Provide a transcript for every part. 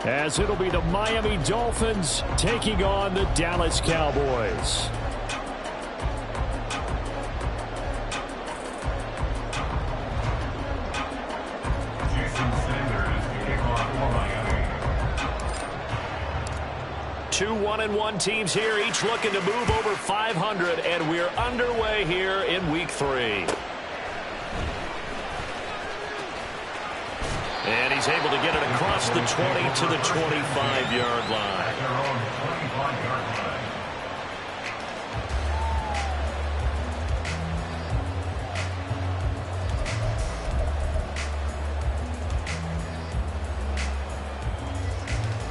as it'll be the Miami Dolphins taking on the Dallas Cowboys. Two 1-1 teams here, each looking to move over 500, and we're underway here in Week 3. And he's able to get it across the 20 to the 25-yard line.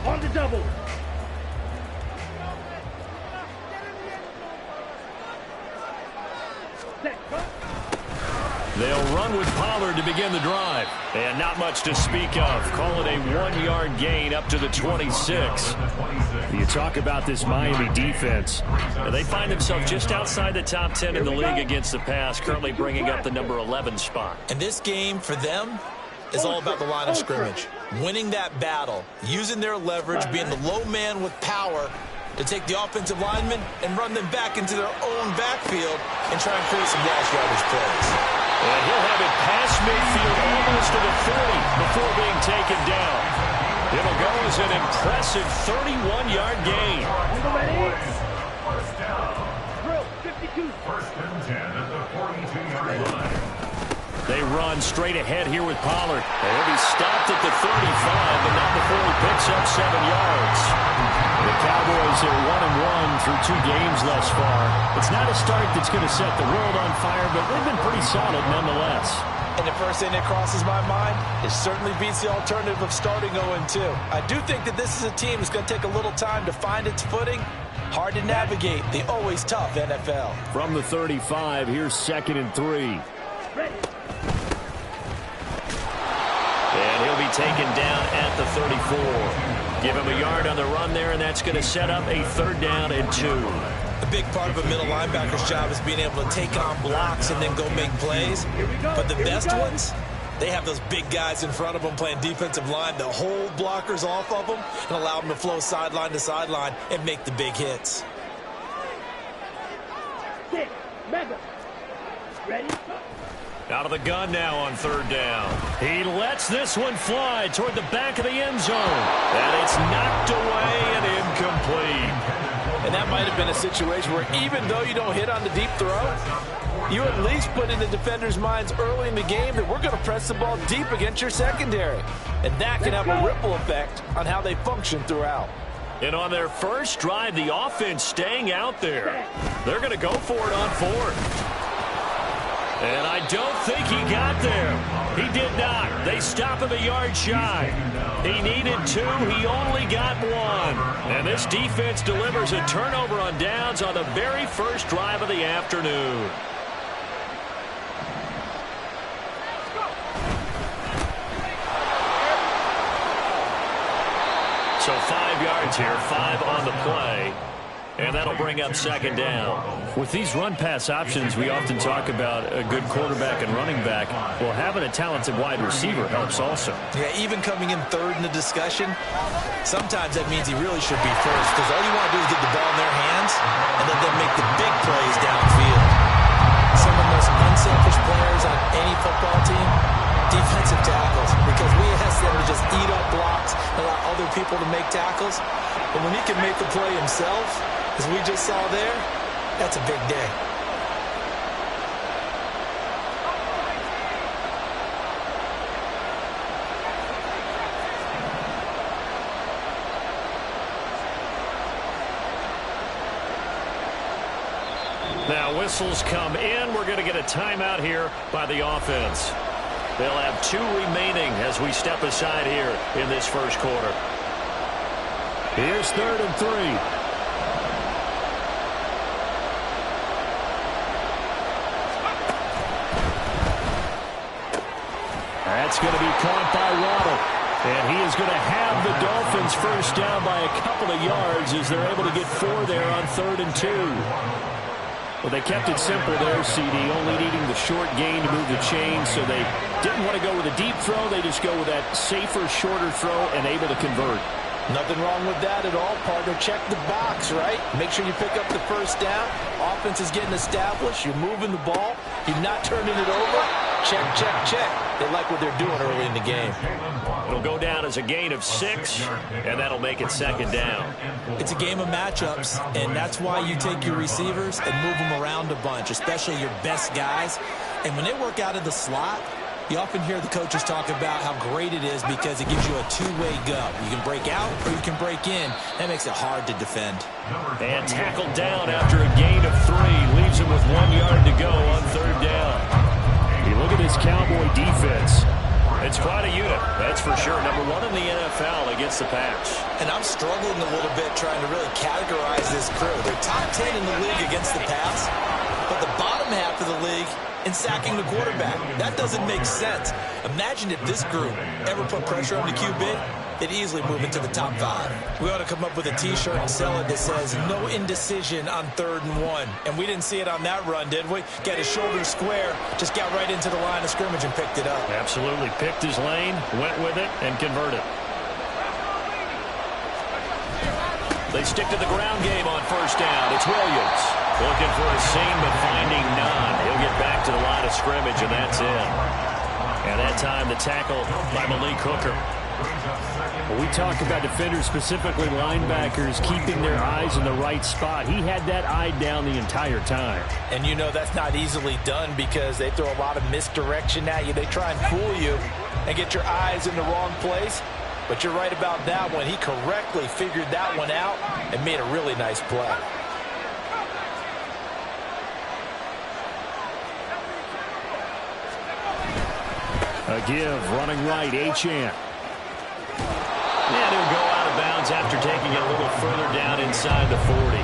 On the double. They'll run with Pollard to begin the drive. And not much to speak of. Call it a 1-yard gain up to the 26. You talk about this Miami defense. They find themselves just outside the top 10 in the league against the pass, currently bringing up the number 11 spot. And this game for them is all about the line of scrimmage. Winning that battle, using their leverage, being the low man with power to take the offensive linemen and run them back into their own backfield and try and create some lost yardage plays. And he'll have it past midfield almost to the 30 before being taken down. It'll go as an impressive 31-yard gain. First down. Drill, 52. First and 10 at the 42-yard line. They run straight ahead here with Pollard. He'll be stopped at the 35, but not before he picks up 7 yards. The Cowboys are 1-1 through 2 games thus far. It's not a start that's going to set the world on fire, but they've been pretty solid nonetheless. And the first thing that crosses my mind, it certainly beats the alternative of starting 0-2. I do think that this is a team that's going to take a little time to find its footing. Hard to navigate the always tough NFL. From the 35, here's 2nd and 3. Ready. And he'll be taken down at the 34. Give him a yard on the run there, and that's going to set up a 3rd down and 2. A big part of a middle linebacker's job is being able to take on blocks and then go make plays. But the best ones, they have those big guys in front of them playing defensive line that hold blockers off of them and allow them to flow sideline to sideline and make the big hits. Mega. Ready? Out of the gun now on 3rd down. He lets this one fly toward the back of the end zone. And it's knocked away and incomplete. And that might have been a situation where even though you don't hit on the deep throw, you at least put in the defenders' minds early in the game that we're going to press the ball deep against your secondary. And that can have a ripple effect on how they function throughout. And on their first drive, the offense staying out there. They're going to go for it on 4th. And I don't think he got there. He did not. They stop him a yard shy. He needed 2. He only got 1. And this defense delivers a turnover on downs on the very first drive of the afternoon. So 5 yards here, 5 on the play. And that'll bring up 2nd down. With these run-pass options, we often talk about a good quarterback and running back. Well, having a talented wide receiver helps also. Yeah, even coming in 3rd in the discussion, sometimes that means he really should be first because all you want to do is get the ball in their hands and let them make the big plays downfield. Some of the most unselfish players on any football team, defensive tackles, because we ask them to just eat up blocks and allow other people to make tackles. But when he can make the play himself, as we just saw there, that's a big day. Now whistles come in. We're going to get a timeout here by the offense. They'll have 2 remaining as we step aside here in this first quarter. Here's 3rd and 3. That's going to be caught by Waddle. And he is going to have the Dolphins first down by a couple of yards as they're able to get 4 there on 3rd and 2. Well, they kept it simple there, CD, only needing the short gain to move the chains, so they didn't want to go with a deep throw. They just go with that safer, shorter throw and able to convert. Nothing wrong with that at all, partner. Check the box, right? Make sure you pick up the first down. Offense is getting established. You're moving the ball. You're not turning it over. Check, check, check. They like what they're doing early in the game. It'll go down as a gain of 6, and that'll make it second down. It's a game of matchups, and that's why you take your receivers and move them around a bunch, especially your best guys. And when they work out of the slot, you often hear the coaches talk about how great it is because it gives you a two-way go. You can break out or you can break in. That makes it hard to defend. And tackled down after a gain of 3. Leaves him with 1 yard to go on third down. You look at this Cowboy defense. It's quite a unit, that's for sure. Number 1 in the NFL against the pass. And I'm struggling a little bit trying to really categorize this crew. They're top 10 in the league against the pass, but the bottom half of the league in sacking the quarterback. That doesn't make sense. Imagine if this group ever put pressure on the QB, they'd easily move into the top 5. We ought to come up with a T-shirt and sell it that says, no indecision on 3rd and 1. And we didn't see it on that run, did we? Got his shoulders square, just got right into the line of scrimmage and picked it up. Absolutely. Picked his lane, went with it, and converted. They stick to the ground game on first down. It's Williams. Looking for a seam, but finding none. He'll get back to the line of scrimmage, and that's it. And that time, the tackle by Malik Hooker. When we talk about defenders, specifically linebackers, keeping their eyes in the right spot, he had that eye down the entire time. And you know that's not easily done because they throw a lot of misdirection at you. They try and fool you and get your eyes in the wrong place. But you're right about that one. He correctly figured that one out and made a really nice play. A give, running right, Achane. And he'll go out of bounds after taking it a little further down inside the 40.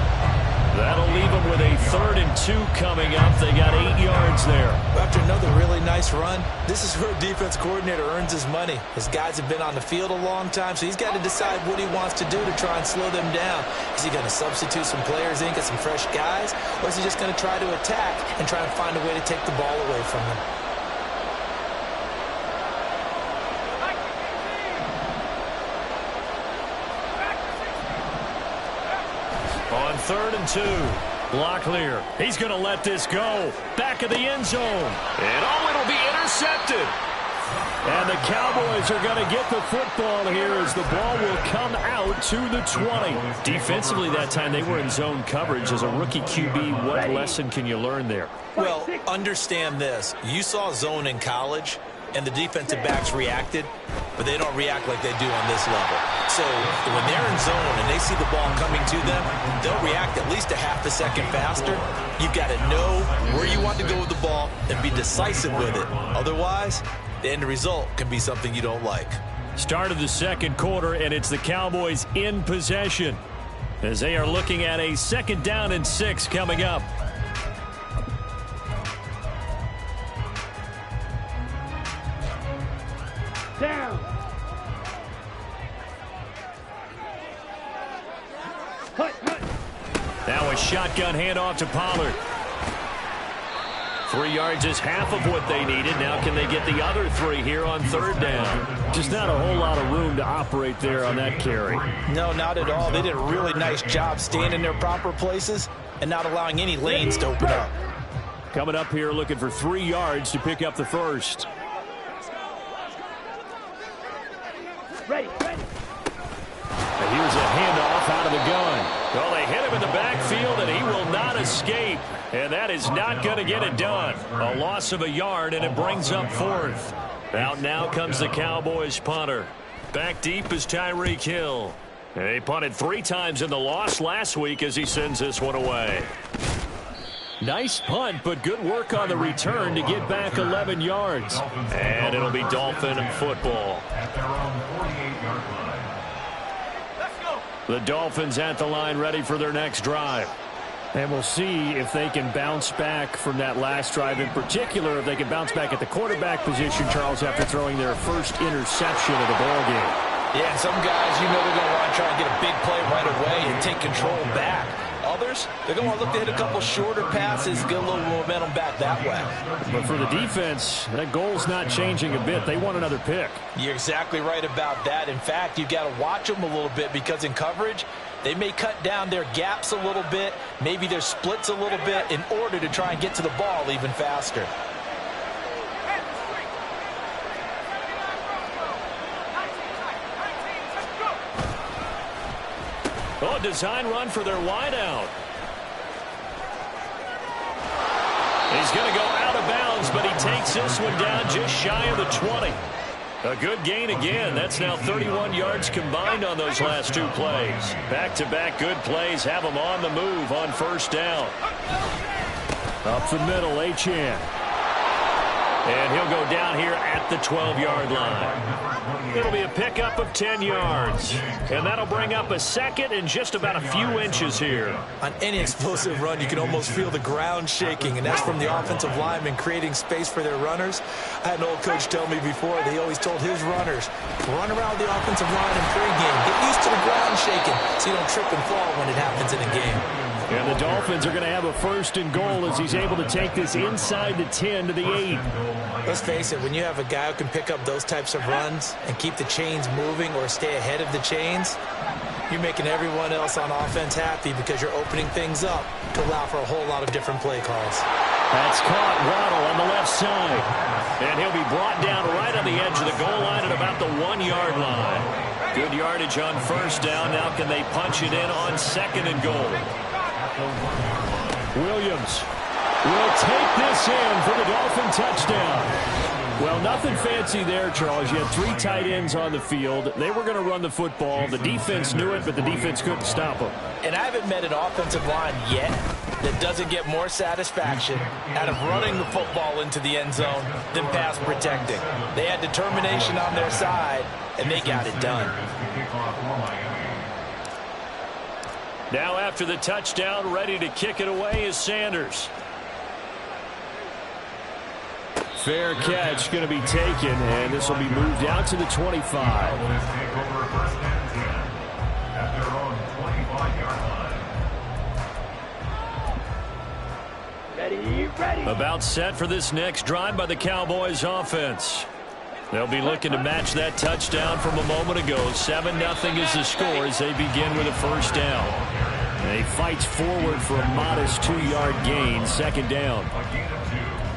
That'll leave them with a 3rd and 2 coming up. They got 8 yards there. After another really nice run, this is where a defense coordinator earns his money. His guys have been on the field a long time, so he's got to decide what he wants to do to try and slow them down. Is he going to substitute some players in, get some fresh guys, or is he just going to try to attack and try and find a way to take the ball away from them? On 3rd and 2, Locklear. He's going to let this go. Back of the end zone. And it'll be intercepted. And the Cowboys are going to get the football here as the ball will come out to the 20. Defensively that time, they were in zone coverage. As a rookie QB, what lesson can you learn there? Well, understand this. You saw zone in college, and the defensive backs reacted, but they don't react like they do on this level. So when they're in zone and they see the ball coming to them, they'll react at least a half a second faster. You've got to know where you want to go with the ball and be decisive with it. Otherwise, the end result can be something you don't like. Start of the second quarter, and it's the Cowboys in possession as they are looking at a 2nd down and 6 coming up. Down. Now a shotgun handoff to Pollard. 3 yards is half of what they needed. Now can they get the other 3 here on 3rd down? Just not a whole lot of room to operate there on that carry. No, not at all. They did a really nice job staying in their proper places and not allowing any lanes to open up. Coming up here looking for 3 yards to pick up the first. Ready. And here's a handoff out of the gun. Well, they hit him in the backfield, and he will not escape. And that is not going to get it done. A loss of a yard, and it brings up 4th. Out now comes the Cowboys punter. Back deep is Tyreek Hill. And they punted 3 times in the loss last week as he sends this one away. Nice punt, but good work on the return to get back 11 yards. And it'll be Dolphin football. At their own 48-yard line. The Dolphins at the line ready for their next drive. And we'll see if they can bounce back from that last drive. In particular, if they can bounce back at the quarterback position, Charles, after throwing their first interception of the ballgame. Yeah, and some guys, you know they're going to want to try and get a big play right away and take control back. Others, runners, they're going to look to hit a couple shorter passes, get a little momentum back that way. But for the defense, that goal's not changing a bit. They want another pick. You're exactly right about that. In fact, you've got to watch them a little bit because in coverage, they may cut down their gaps a little bit, maybe their splits a little bit in order to try and get to the ball even faster. Oh, design run for their wideout. He's going to go out of bounds, but he takes this one down just shy of the 20. A good gain again. That's now 31 yards combined on those last two plays. Back-to-back good plays have him on the move on first down. Up the middle, Achane. And he'll go down here at the 12-yard line. It'll be a pickup of 10 yards. And that'll bring up a second and just about a few inches here. On any explosive run, you can almost feel the ground shaking, and that's from the offensive linemen creating space for their runners. I had an old coach tell me before that he always told his runners, run around the offensive line in pregame. Get used to the ground shaking so you don't trip and fall when it happens in a game. And the Dolphins are going to have a first and goal as he's able to take this inside the 10 to the 8. Let's face it, when you have a guy who can pick up those types of runs and keep the chains moving or stay ahead of the chains, you're making everyone else on offense happy because you're opening things up to allow for a whole lot of different play calls. That's caught. Waddle on the left side. And he'll be brought down right on the edge of the goal line at about the 1-yard line. Good yardage on first down. Now can they punch it in on second and goal? Williams will take this in for the Dolphin touchdown. Well, nothing fancy there, Charles. You had 3 tight ends on the field. They were going to run the football. The defense knew it, but the defense couldn't stop them. And I haven't met an offensive line yet that doesn't get more satisfaction out of running the football into the end zone than pass protecting. They had determination on their side, and they got it done. Now after the touchdown, ready to kick it away is Sanders. Fair catch going to be taken, and this will be moved out to the 25. Ready. About set for this next drive by the Cowboys offense. They'll be looking to match that touchdown from a moment ago. 7-0 is the score as they begin with a first down. And he fights forward for a modest 2-yard gain, second down.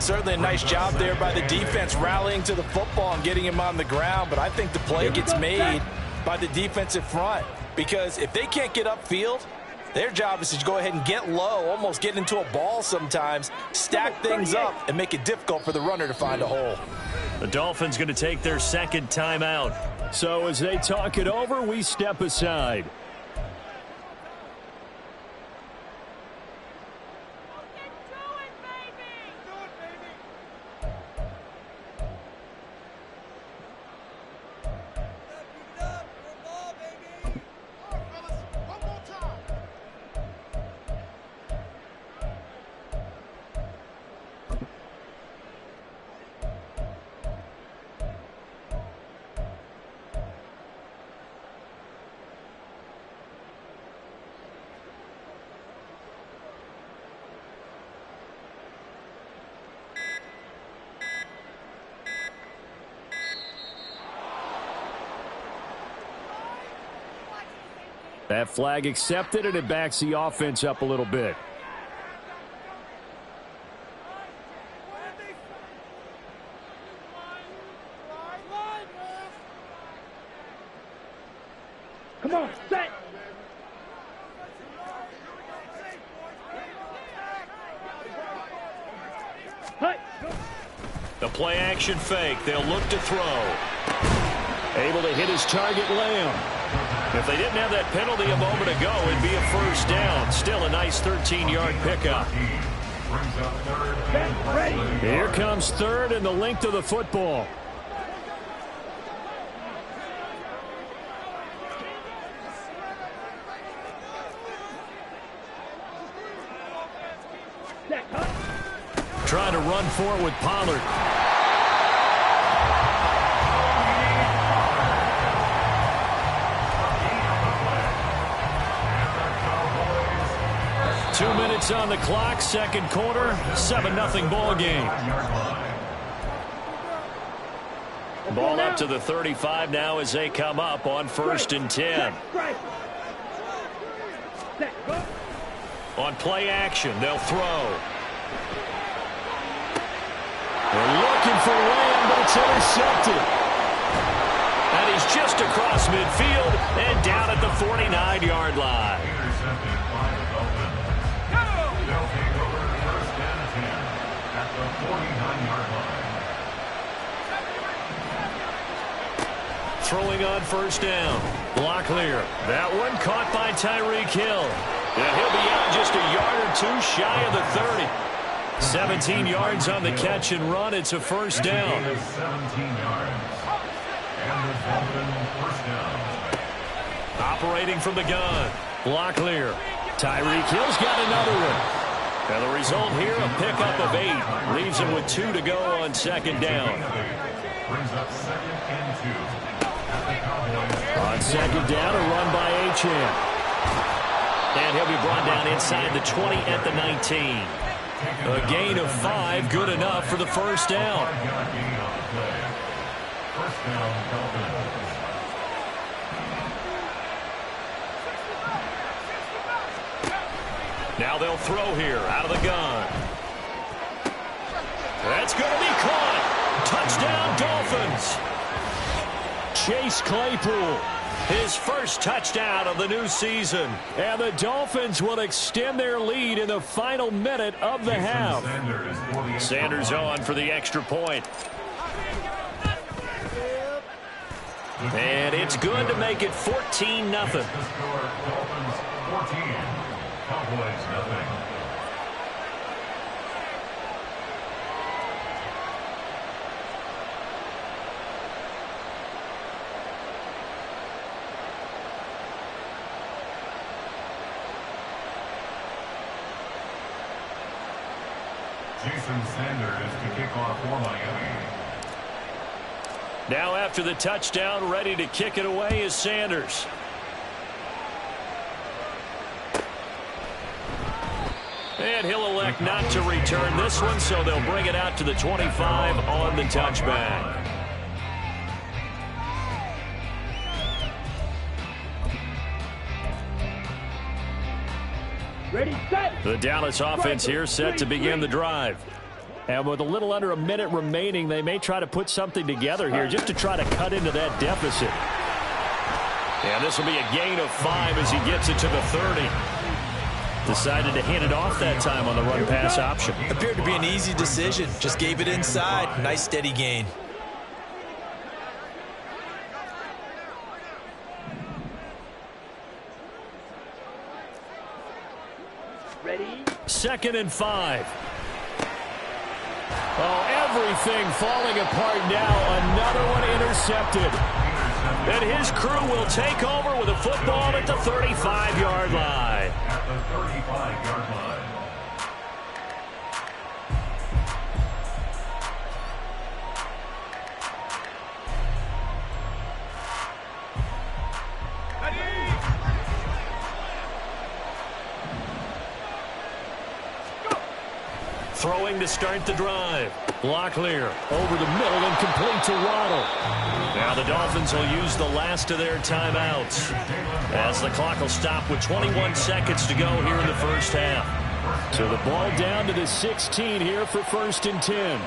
Certainly a nice job there by the defense rallying to the football and getting him on the ground, but I think the play gets made by the defensive front because if they can't get upfield, their job is to go ahead and get low, almost get into a ball sometimes, stack things up, and make it difficult for the runner to find a hole. The Dolphins going to take their second timeout. So as they talk it over, we step aside. That flag accepted, and it backs the offense up a little bit. Come on, set. The play action fake. They'll look to throw. Able to hit his target, Lamb. If they didn't have that penalty a moment ago, it'd be a first down. Still a nice 13-yard pickup. Here comes third and the length of the football. Trying to run for it with Pollard. 2 minutes on the clock, second quarter, 7-0 ball game. Ball up to the 35 now as they come up on 1st and 10. On play action, they'll throw. They're looking for Lamb, but it's intercepted. And he's just across midfield and down at the 49-yard line. Intercepted by the Dolphins. They'll take over 1st and 10 at the 49-yard line. Throwing on 1st down. Locklear. That one caught by Tyreek Hill. And he'll be out just a yard or two shy of the 30. 17 yards on the catch and run. It's a 1st down. 17 yards. And the Dolphins 1st down. Operating from the gun. Locklear. Tyreek Hill's got another one. And the result here, a pickup of 8. Leaves him with 2 to go on 2nd down. Brings up 2nd and 2. On 2nd down, a run by Achane. And he'll be brought down inside the 20 at the 19. A gain of 5, good enough for the 1st down. Now they'll throw here out of the gun. That's going to be caught. Touchdown, Dolphins. Chase Claypool, his first touchdown of the new season. And the Dolphins will extend their lead in the final minute of the half. Sanders on for the extra point. And it's good to make it 14-0. Dolphins 14, Cowboys 0. Jason Sanders to kick off for Miami. Now after the touchdown, ready to kick it away is Sanders. And he'll elect not to return this one, so they'll bring it out to the 25 on the touchback. Ready, set. The Dallas offense here set to begin the drive. And with a little under a minute remaining, they may try to put something together here just to try to cut into that deficit. And this will be a gain of 5 as he gets it to the 30. Decided to hand it off that time on the run-pass option. Appeared to be an easy decision. Just gave it inside. Nice steady gain. Ready. 2nd and 5. Oh, everything falling apart now. Another one intercepted. And his crew will take over with a football at the 35-yard line. At the 35-yard line. Throwing to start the drive. Locklear over the middle and complete to Waddle. Now the Dolphins will use the last of their timeouts as the clock will stop with 21 seconds to go here in the first half. So the ball down to the 16 here for 1st and 10.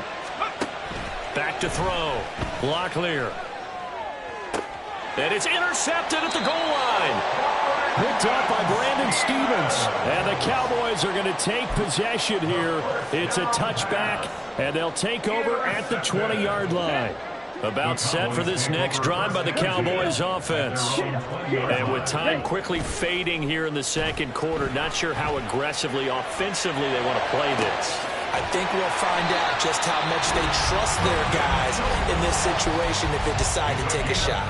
Back to throw. Locklear. And it's intercepted at the goal line. Picked up by Brandon Stevens. And the Cowboys are going to take possession here. It's a touchback, and they'll take over at the 20-yard line. About set for this next drive by the Cowboys offense. And with time quickly fading here in the second quarter, not sure how aggressively, offensively they want to play this. I think we'll find out just how much they trust their guys in this situation if they decide to take a shot.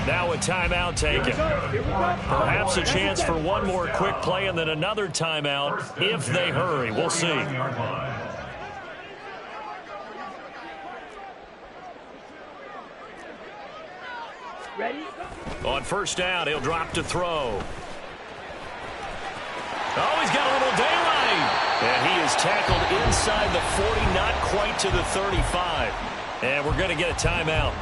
Now a timeout taken. Perhaps a chance for one more quick play and then another timeout if they hurry. We'll see. Ready. On 1st down, he'll drop to throw. Oh, he's got a little daylight. And he is tackled inside the 40, not quite to the 35. And we're going to get a timeout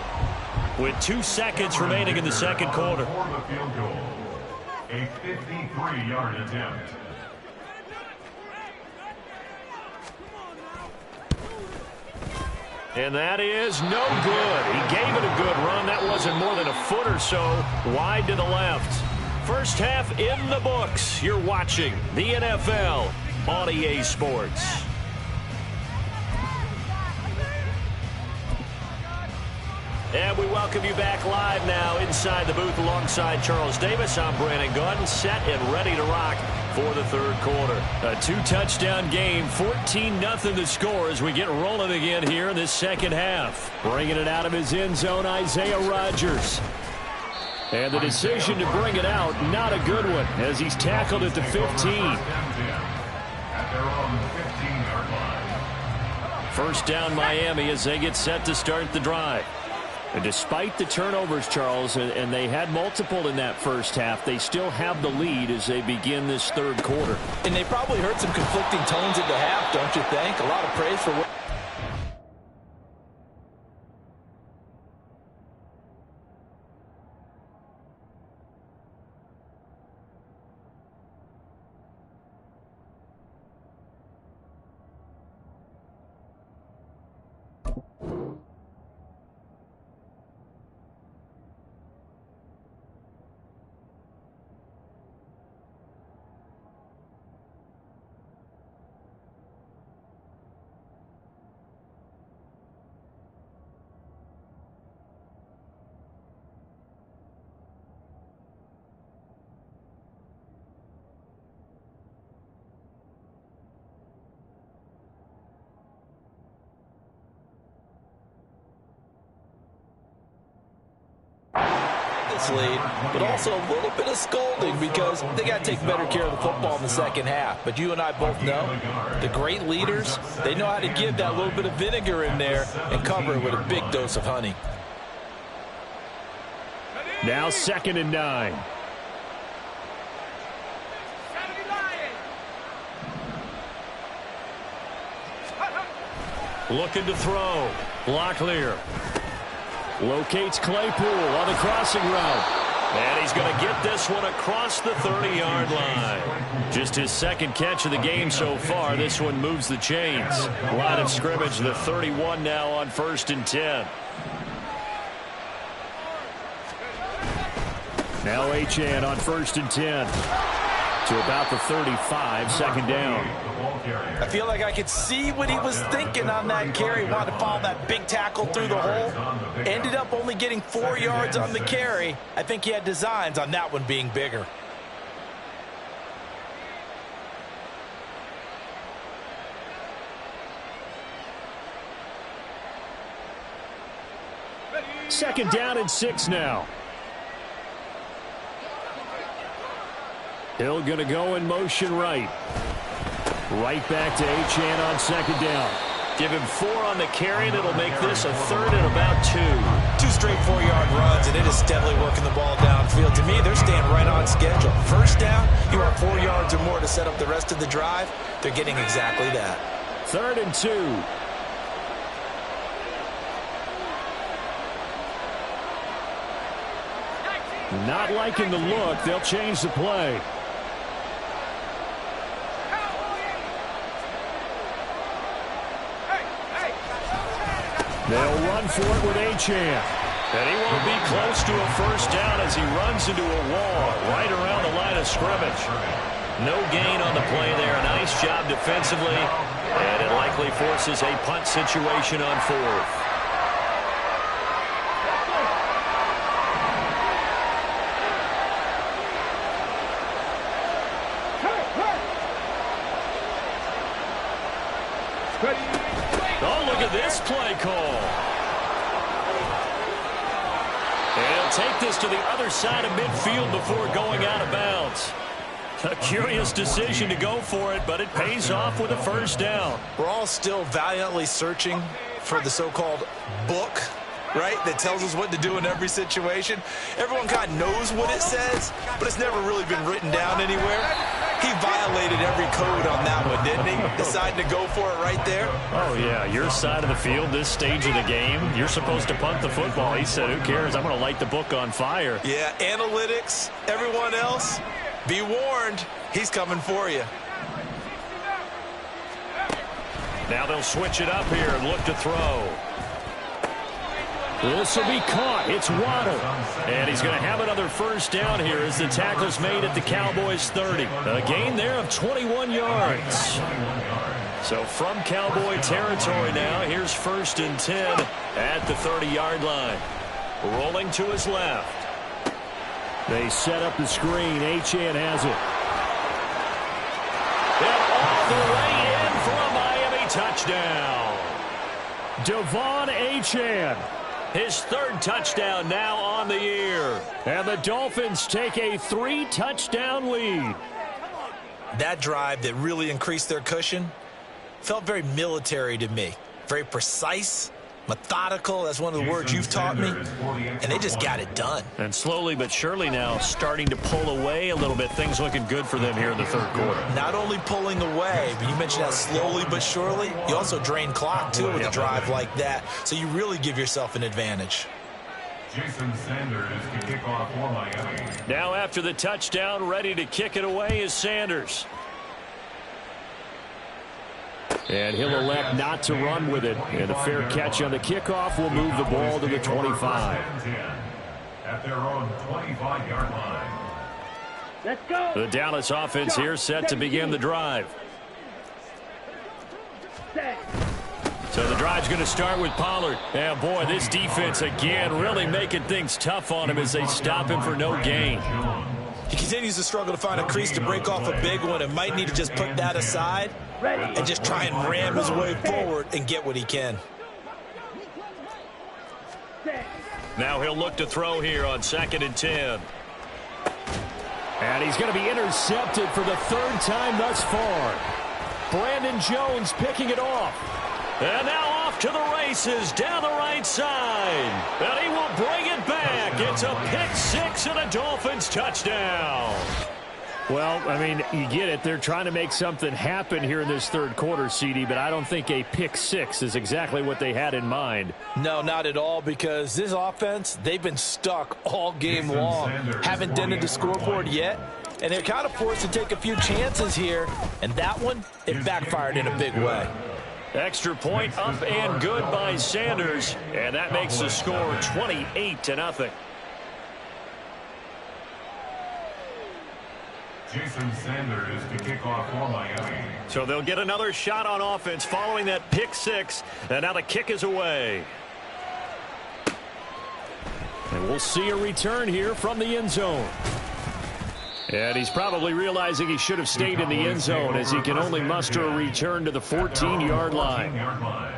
with 2 seconds remaining in the second quarter. For the field goal, a 53-yard attempt. And that is no good. He gave it a good run. That wasn't more than a foot or so wide to the left. First half in the books. You're watching the NFL on EA Sports. And we welcome you back live now inside the booth alongside Charles Davis. I'm Brandon Gaudin, set and ready to rock for the third quarter. A 2-touchdown game, 14-0 the score as we get rolling again here in this second half. Bringing it out of his end zone, Isaiah Rodgers. And the decision to bring it out, not a good one, as he's tackled at the 15. At their own 15-yard line. First down Miami as they get set to start the drive. And despite the turnovers, Charles, and they had multiple in that first half, they still have the lead as they begin this third quarter. And they probably heard some conflicting tones at the half, don't you think? A lot of praise for what... lead, but also a little bit of scolding because they got to take better care of the football in the second half. But you and I both know the great leaders, they know how to give that little bit of vinegar in there and cover it with a big dose of honey. Now 2nd and 9. Looking to throw. Locklear. Locates Claypool on the crossing route. And he's going to get this one across the 30-yard line. Just his second catch of the game so far. This one moves the chains. Line of scrimmage, the 31 now on 1st and 10. Now Achane on 1st and 10. To about the 35, second down. I feel like I could see what he was thinking on that carry. Wanted to follow that big tackle through the hole. Ended up only getting 4 yards on the carry. I think he had designs on that one being bigger. Second down and 6 now. Hill going to go in motion right. Right back to Achane on second down. Give him 4 on the carry, and it'll make this a 3rd and about 2. 2 straight 4-yard runs, and it is steadily working the ball downfield. To me, they're staying right on schedule. First down, you want 4 yards or more to set up the rest of the drive. They're getting exactly that. 3rd and 2. Not liking the look. They'll change the play. They'll run for it with Achane. And he won't be close to a first down as he runs into a wall right around the line of scrimmage. No gain on the play there. Nice job defensively. And it likely forces a punt situation on 4th. Oh, look at this play call. And he'll take this to the other side of midfield before going out of bounds. A curious decision to go for it, but it pays off with a first down. We're all still valiantly searching for the so-called book, right, that tells us what to do in every situation. Everyone kind of knows what it says, but it's never really been written down anywhere. He violated every code on that one, didn't he? Decided to go for it right there. Oh, yeah, your side of the field, this stage of the game, you're supposed to punt the football. He said, who cares? I'm going to light the book on fire. Yeah, analytics, everyone else, be warned, he's coming for you. Now they'll switch it up here and look to throw. This will be caught. It's Waddle. And he's going to have another first down here as the tackle's made at the Cowboys' 30. A gain there of 21 yards. So from Cowboy territory now, here's 1st and 10 at the 30-yard line. Rolling to his left. They set up the screen. Achane has it. And all the way in for a Miami touchdown. Devon Achane. His 3rd touchdown now on the year. And the Dolphins take a 3-touchdown lead. That drive that really increased their cushion felt very military to me. Very precise, methodical. That's one of the words you've taught me. And they just got it done. And slowly but surely now starting to pull away a little bit. Things looking good for them here in the 3rd quarter. Not only pulling away, but you mentioned that slowly but surely. You also drain clock, too, with a drive like that. So you really give yourself an advantage. Jason Sanders to kick off for Miami. Now after the touchdown, ready to kick it away is Sanders. And he'll elect not to run with it. And a fair catch on the kickoff will move the ball to the 25. At their own 25-yard line. Let's go. The Dallas offense here set to begin the drive. So the drive's going to start with Pollard. And boy, this defense again really making things tough on him as they stop him for no gain. He continues to struggle to find a crease to break off a big one and might need to just put that aside and just try and ram his way forward and get what he can. Now he'll look to throw here on 2nd and 10. And he's going to be intercepted for the 3rd time thus far. Brandon Jones picking it off. And now off to the races down the right side. And he will bring it back. It's a pick-6 and a Dolphins touchdown. Well, I mean, you get it. They're trying to make something happen here in this 3rd quarter, CD, but I don't think a pick-6 is exactly what they had in mind. No, not at all, because this offense, they've been stuck all game long. Haven't dented the scoreboard yet, and they're kind of forced to take a few chances here, and that one, it backfired in a big way. Extra point up and good by Sanders, and that makes the score 28-0. Jason Sanders to kick off for Miami. So they'll get another shot on offense following that pick-6, and now the kick is away. And we'll see a return here from the end zone. And he's probably realizing he should have stayed in the end zone as he can only muster a return to the 14-yard line.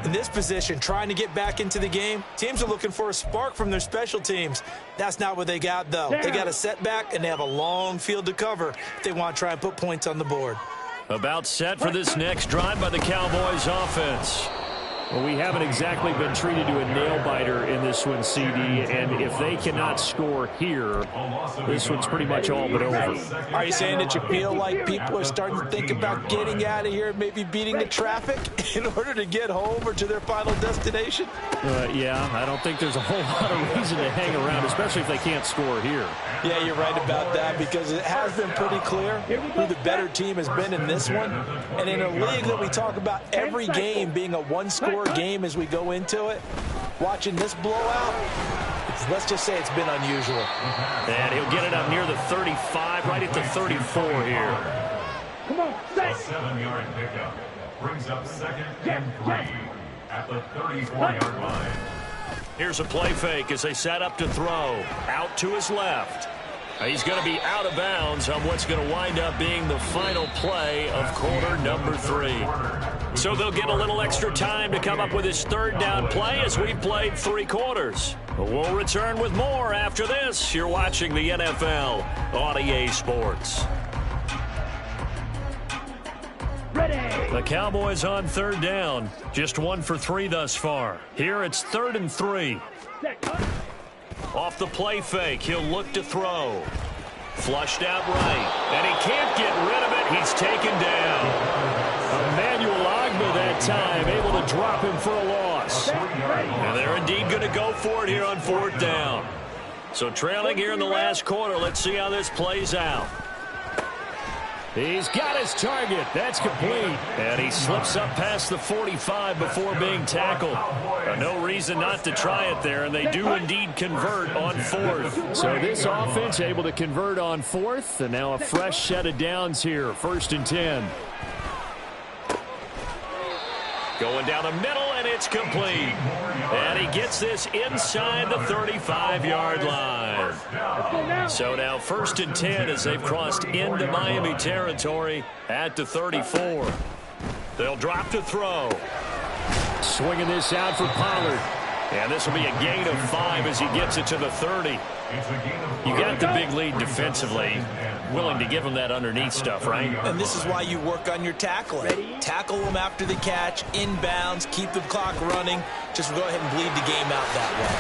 In this position, trying to get back into the game, teams are looking for a spark from their special teams. That's not what they got, though. They got a setback, and they have a long field to cover if they want to try and put points on the board. About set for this next drive by the Cowboys offense. Well, we haven't exactly been treated to a nail-biter in this one, CD, and if they cannot score here, this one's pretty much all but over. Are you saying that you feel like people are starting to think about getting out of here, maybe beating the traffic in order to get home or to their final destination? Yeah, I don't think there's a whole lot of reason to hang around, especially if they can't score here. Yeah, you're right about that, because it has been pretty clear who the better team has been in this one. And in a league that we talk about every game being a one-score game as we go into it, watching this blowout, let's just say it's been unusual. And he'll get it up near the 35, right at the 34 here. Come on, A 7-yard pickup brings up 2nd and 3 at the 34-yard line. Here's a play fake as they set up to throw. Out to his left. He's going to be out of bounds on what's going to wind up being the final play of quarter number 3. So they'll get a little extra time to come up with his 3rd down play as we've played 3 quarters. We'll return with more after this. You're watching the NFL on EA Sports. ready. The Cowboys on 3rd down. Just 1 for 3 thus far. Here it's 3rd and 3. Off the play fake, he'll look to throw. Flushed out right. And he can't get rid of it. He's taken down. Emmanuel Ogbah that time, able to drop him for a loss. And they're indeed going to go for it here on 4th down. So trailing here in the last quarter. Let's see how this plays out. He's got his target. That's complete. And he slips up past the 45 before being tackled. No reason not to try it there, and they do indeed convert on 4th. So this offense able to convert on 4th, and now a fresh set of downs here. 1st and 10. Going down the middle, and it's complete. And he gets this inside the 35-yard line. So now 1st and 10 as they've crossed into Miami territory at the 34. They'll drop to throw. Swinging this out for Pollard. And this will be a gain of 5 as he gets it to the 30. You got the big lead defensively. Willing to give him that underneath stuff, right? And this is why you work on your tackling. Tackle them after the catch, inbounds, keep the clock running. Just go ahead and bleed the game out that way.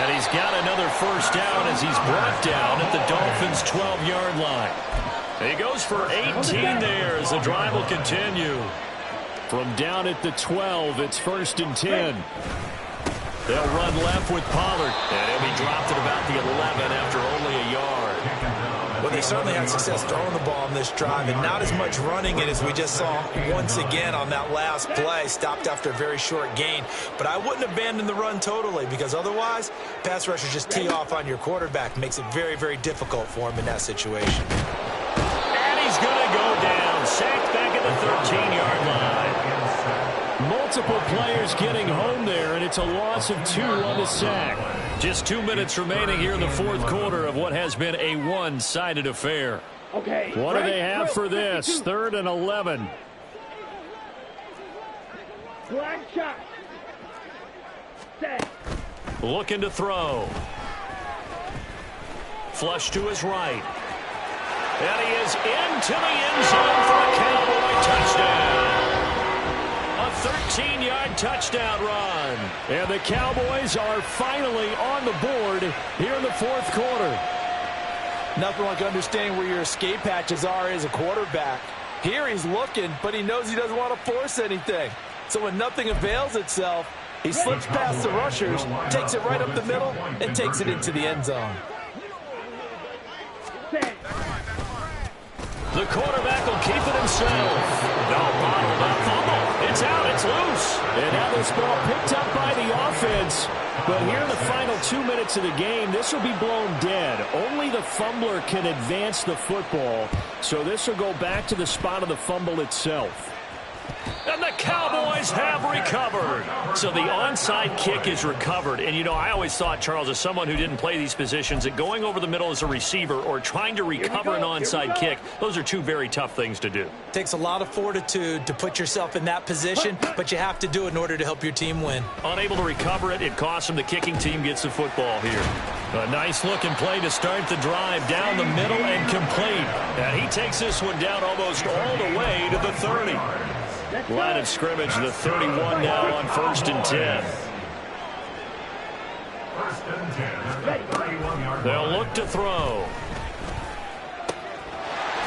And he's got another 1st down as he's brought down at the Dolphins' 12-yard line. He goes for 18 there as the drive will continue. From down at the 12, it's 1st and 10. They'll run left with Pollard, and he'll be dropped at about the 11 after only a yard. Well, they certainly had success throwing the ball on this drive, and not as much running it as we just saw once again on that last play. Stopped after a very short gain. But I wouldn't abandon the run totally, because otherwise, pass rushers just tee off on your quarterback. Makes it very, very difficult for him in that situation. And he's going to go down. Sacked back at the 13-yard line. Multiple players getting home there, and it's a loss of 2 on the sack. Just 2 minutes remaining here in the 4th quarter of what has been a one-sided affair. Okay. What do they have for this? 3rd and 11. Black shot. Set. Looking to throw. Flush to his right. And he is into the end zone for a Cowboy touchdown. A 13-yard touchdown run. And the Cowboys are finally on the board here in the 4th quarter. Nothing like understanding where your escape hatches are as a quarterback. Here he's looking, but he knows he doesn't want to force anything. So when nothing avails itself, he slips past the rushers, takes it right up the middle, and takes it into the end zone. The quarterback will keep it himself. No, bottled up fumble. It's out. It's loose. And now this ball picked up by the offense. But here in the final 2 minutes of the game, this will be blown dead. Only the fumbler can advance the football. So this will go back to the spot of the fumble itself. And the Cowboys have recovered. So the onside kick is recovered. And, you know, I always thought, Charles, as someone who didn't play these positions, that going over the middle as a receiver or trying to recover an onside kick, those are 2 very tough things to do. Takes a lot of fortitude to put yourself in that position, but you have to do it in order to help your team win. Unable to recover it, it costs him. The kicking team gets the football here. A nice-looking play to start the drive down the middle and complete. And he takes this one down almost all the way to the 30. Line of scrimmage, the 31 now on 1st and 10. 1st and 10 at the 31-yard line. They'll look to throw.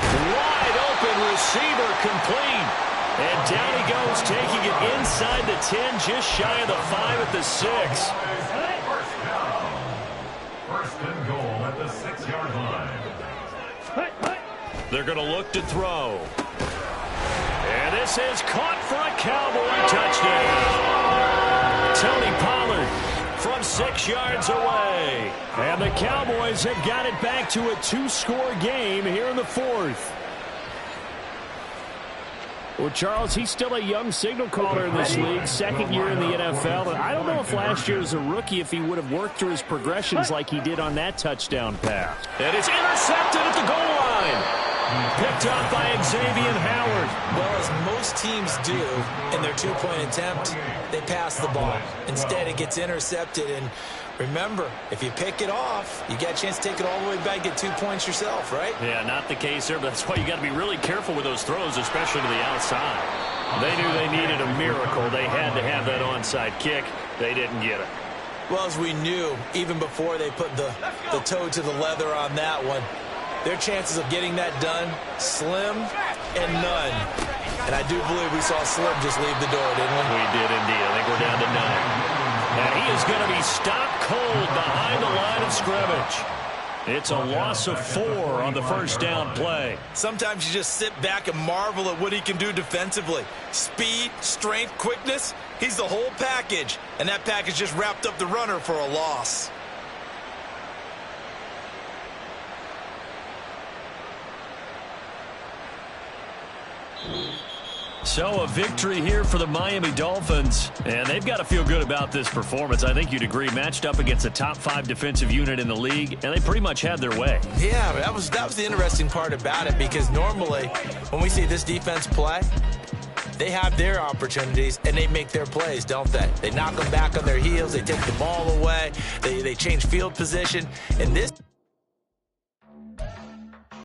Wide open receiver complete. And down he goes, taking it inside the 10, just shy of the 5 at the 6. First down. 1st and goal at the 6-yard line. They're going to look to throw. And this is caught for a Cowboy touchdown. Tony Pollard from 6 yards away. And the Cowboys have got it back to a 2-score game here in the 4th. Well, Charles, he's still a young signal caller in this league, 2nd year in the NFL. And I don't know if last year as a rookie if he would have worked through his progressions like he did on that touchdown pass. And it's intercepted at the goal line. Picked up by Xavier Howard. Well, as most teams do in their 2-point attempt, they pass the ball. Instead, it gets intercepted. And remember, if you pick it off, you get a chance to take it all the way back, get 2 points yourself, right? Yeah, not the case there, but that's why you got to be really careful with those throws, especially to the outside. They knew they needed a miracle. They had to have that onside kick. They didn't get it. Well, as we knew, even before they put the toe to the leather on that one, Their chances of getting that done, slim and none. And I do believe we saw Slim just leave the door, didn't we? We did indeed. I think we're down to 9. And he is going to be stopped cold behind the line of scrimmage. It's a loss of 4 on the first down play. Sometimes you just sit back and marvel at what he can do defensively. Speed, strength, quickness, he's the whole package. And that package just wrapped up the runner for a loss. So a victory here for the Miami Dolphins, and they've got to feel good about this performance. I think you'd agree, matched up against a top 5 defensive unit in the league, and they pretty much had their way. Yeah, that was the interesting part about it, because normally when we see this defense play, they have their opportunities and they make their plays, don't they? They knock them back on their heels, they take the ball away, they change field position. And this